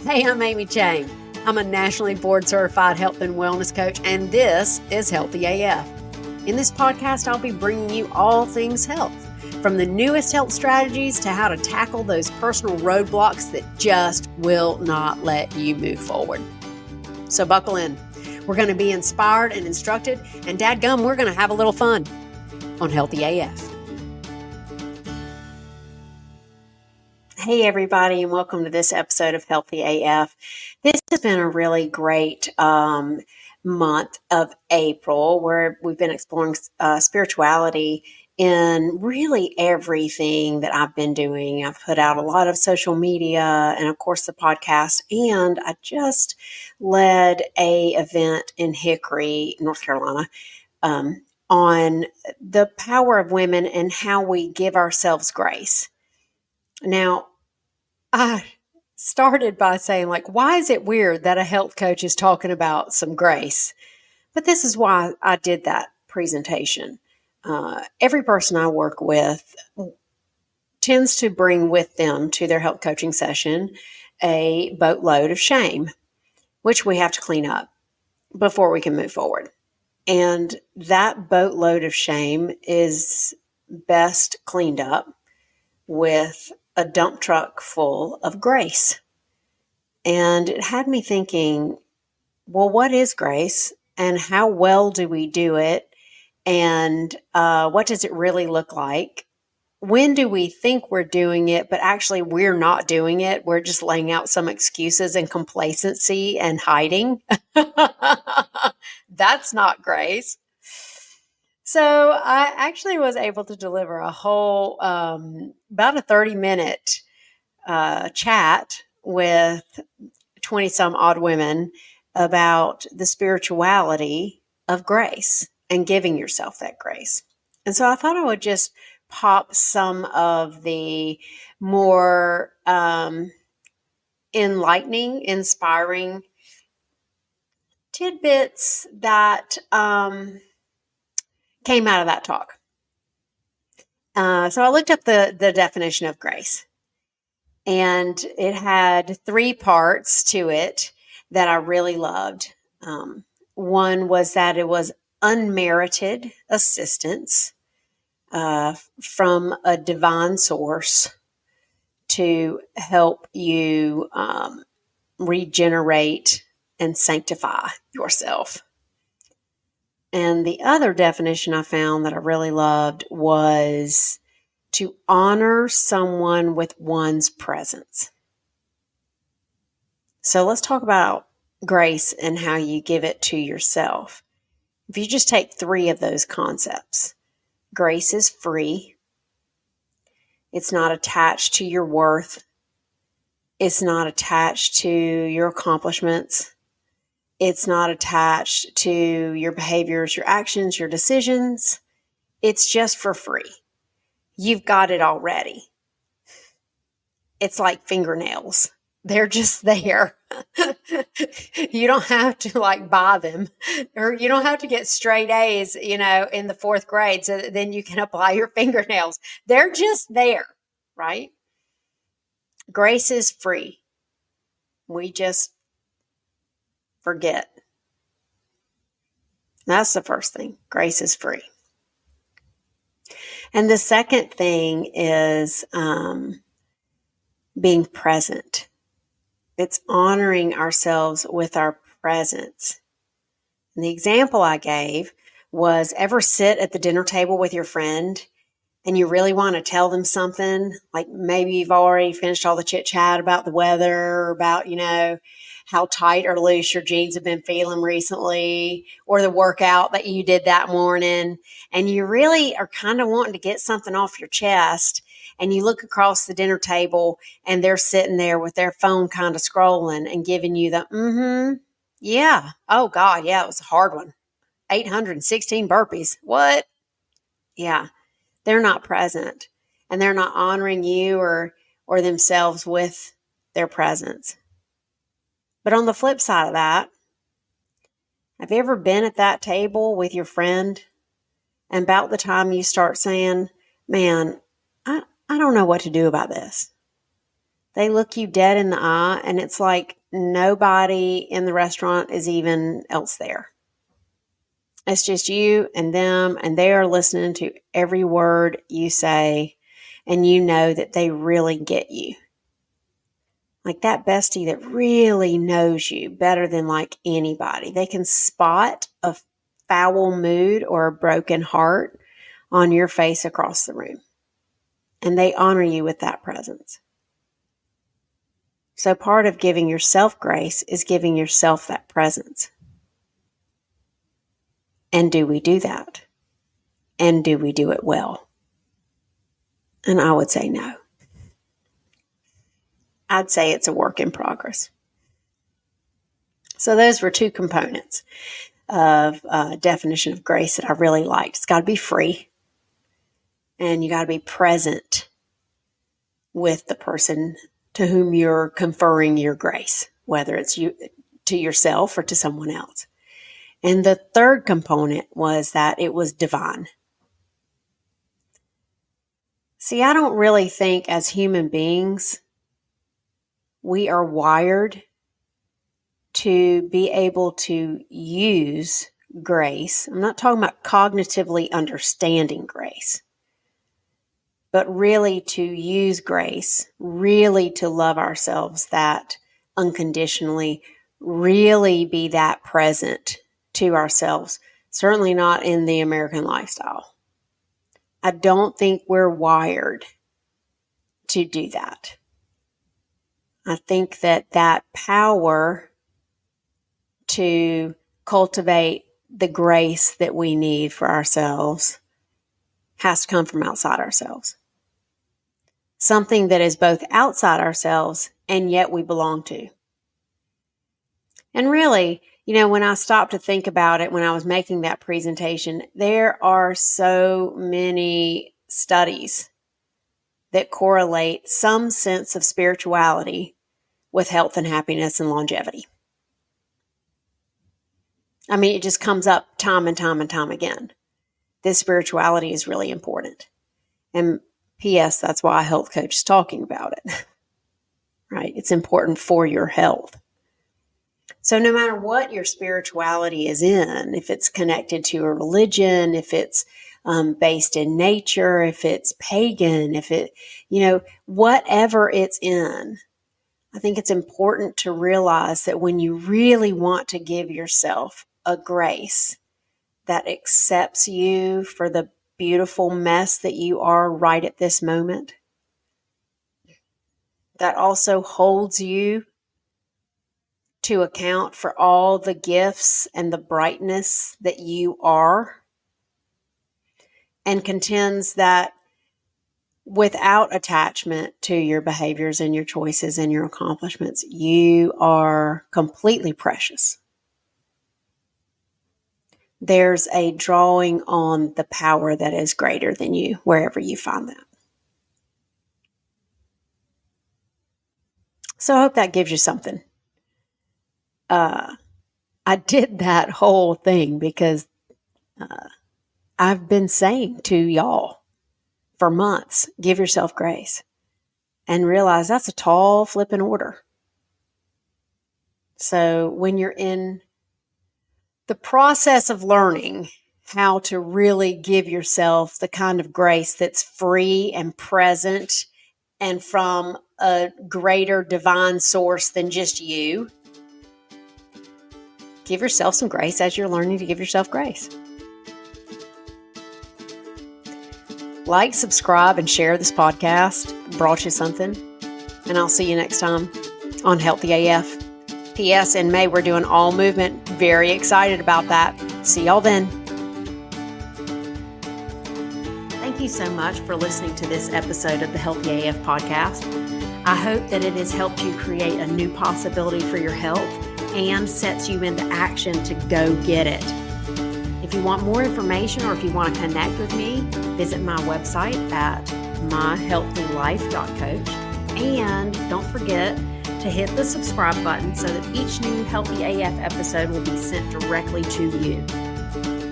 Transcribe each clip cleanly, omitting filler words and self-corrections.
Hey, I'm Amy Chang. I'm a nationally board certified health and wellness coach, and this is Healthy AF. In this podcast, I'll be bringing you all things health, from the newest health strategies to how to tackle those personal roadblocks that just will not let you move forward. So buckle in. We're going to be inspired and instructed, and dadgum, we're going to have a little fun on Healthy AF. Hey everybody, and welcome to this episode of Healthy AF. This has been a really great month of April where we've been exploring spirituality in really everything that I've been doing. I've put out a lot of social media and of course the podcast, and I just led a event in Hickory, North Carolina, on the power of women and how we give ourselves grace. Now, I started by saying, why is it weird that a health coach is talking about some grace? But this is why I did that presentation. Every person I work with tends to bring with them to their health coaching session a boatload of shame, which we have to clean up before we can move forward. And that boatload of shame is best cleaned up with a dump truck full of grace. And it had me thinking, well, what is grace and how well do we do it? And what does it really look like? When do we think we're doing it, but actually we're not doing it? We're just laying out some excuses and complacency and hiding. That's not grace. So I actually was able to deliver a whole, about a 30-minute chat with 20-some odd women about the spirituality of grace and giving yourself that grace. And so I thought I would just pop some of the more enlightening, inspiring tidbits that came out of that talk. So I looked up the definition of grace, and it had 3 parts to it that I really loved. One was that it was unmerited assistance from a divine source to help you regenerate and sanctify yourself. And the other definition I found that I really loved was to honor someone with one's presence. So let's talk about grace and how you give it to yourself. If you just take 3 of those concepts, grace is free. It's not attached to your worth. It's not attached to your accomplishments. It's not attached to your behaviors, your actions, your decisions. It's just for free. You've got it already. It's like fingernails. They're just there. You don't have to buy them, or you don't have to get straight A's, in the 4th grade so that then you can apply your fingernails. They're just there, right? Grace is free. We just forget. That's the first thing. Grace is free. And the second thing is being present. It's honoring ourselves with our presence. And the example I gave was, ever sit at the dinner table with your friend and you really want to tell them something, like maybe you've already finished all the chit chat about the weather, or about, how tight or loose your jeans have been feeling recently, or the workout that you did that morning. And you really are kind of wanting to get something off your chest. And you look across the dinner table and they're sitting there with their phone kind of scrolling and giving you the, yeah. Oh God. Yeah. It was a hard one. 816 burpees. What? Yeah. They're not present, and they're not honoring you or themselves with their presence. But on the flip side of that, have you ever been at that table with your friend, and about the time you start saying, man, I don't know what to do about this. They look you dead in the eye, and it's like nobody in the restaurant is even else there. It's just you and them, and they are listening to every word you say, and you know that they really get you. Like that bestie that really knows you better than like anybody. They can spot a foul mood or a broken heart on your face across the room. And they honor you with that presence. So part of giving yourself grace is giving yourself that presence. And do we do that? And do we do it well? And I would say no. I'd say it's a work in progress. So those were two components of definition of grace that I really liked. It's got to be free, and you got to be present with the person to whom you're conferring your grace, whether it's you to yourself or to someone else. And the third component was that it was divine. See, I don't really think as human beings we are wired to be able to use grace. I'm not talking about cognitively understanding grace, but really to use grace, really to love ourselves that unconditionally, really be that present to ourselves. Certainly not in the American lifestyle. I don't think we're wired to do that. I think that power to cultivate the grace that we need for ourselves has to come from outside ourselves. Something that is both outside ourselves and yet we belong to. And really, when I stopped to think about it, when I was making that presentation, there are so many studies that correlate some sense of spirituality with health and happiness and longevity. I mean, it just comes up time and time and time again. This spirituality is really important. And P.S., that's why a health coach is talking about it, right? It's important for your health. So no matter what your spirituality is in, if it's connected to a religion, if it's based in nature, if it's pagan, if it, whatever it's in, I think it's important to realize that when you really want to give yourself a grace that accepts you for the beautiful mess that you are right at this moment, that also holds you to account for all the gifts and the brightness that you are, and contends that without attachment to your behaviors and your choices and your accomplishments, you are completely precious. There's a drawing on the power that is greater than you, wherever you find that. So I hope that gives you something. I did that whole thing because I've been saying to y'all for months, give yourself grace, and realize that's a tall flipping order. So when you're in the process of learning how to really give yourself the kind of grace that's free and present and from a greater divine source than just you, give yourself some grace as you're learning to give yourself grace. Like, subscribe, and share this podcast. Brought you something. And I'll see you next time on Healthy AF. P.S. In May, we're doing all movement. Very excited about that. See y'all then. Thank you so much for listening to this episode of the Healthy AF podcast. I hope that it has helped you create a new possibility for your health and sets you into action to go get it. If you want more information or if you want to connect with me, visit my website at myhealthylife.coach. And don't forget to hit the subscribe button so that each new Healthy AF episode will be sent directly to you.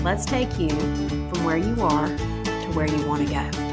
Let's take you from where you are to where you want to go.